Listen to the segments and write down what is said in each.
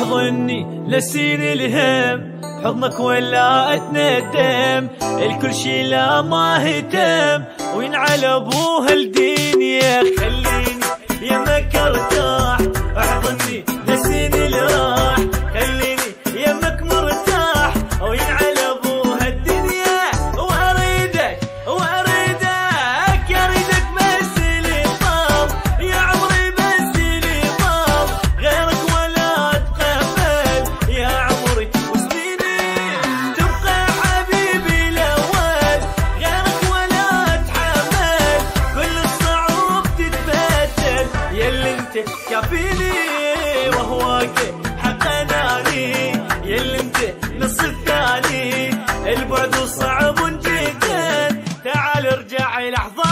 واحضني لسين الهم، حضنك ولا اتندم، الكل شي لا ما هتم، وينعل ابوها الدنيا. خليني يمك ارتاح، احضني لسين الراح، خليني يمك مرتاح، وينعل ابوها الدنيا. واريدك اريدك بس لي طال، يا عمري بس لي طال، غيرك ولا اتقبل يا عمري وسنيني، تبقى حبيبي الاول، غيرك ولا اتحمل، كل الصعوب تتبدل، ياللي انت كافيني وهواك حقناني، ياللي انت نص الثاني، البعد صعب جدا، تعال ارجع لحظاني.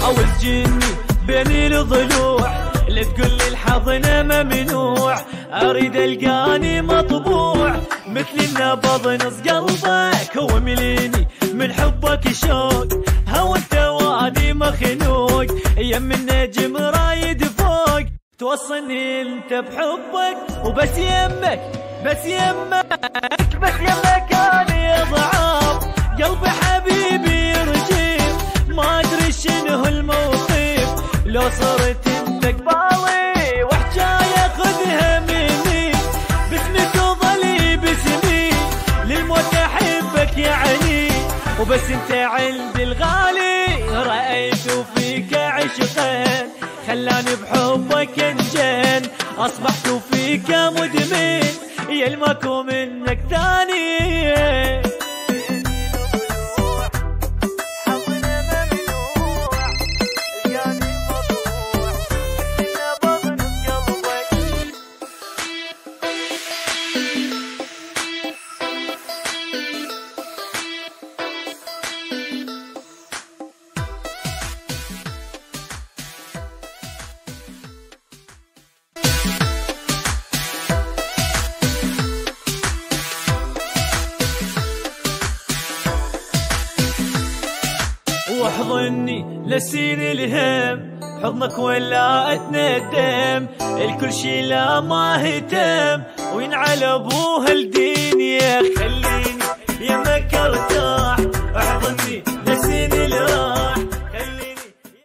أول جني بين الضلوع، لا تقول لي الحضن ممنوع، أريد ألقاني مطبوع، مثل النبض نص قلبك، هو مليني من حبك شوق، هوى التواني مخنوق، يم النجم رايد فوق، توصلني انت بحبك، وبس يمك بس يمك أنا ضعاف، قلبي حبيبي رجيم، ما ادري شنو الموقف، لو صرت انت قبالي وحجايه خذها مني، باسمي تظلي باسمي، للموت احبك يعني، وبس انت عندي الغالي، رايت فيك عشقا، خلاني بحبك انجن، اصبحت فيك مدمن، يلمكو منك ثاني. واحضني لسين الهم، حضنك ولا اتندم، الكل شي لا ما هتم، وينعل ابوها الدين.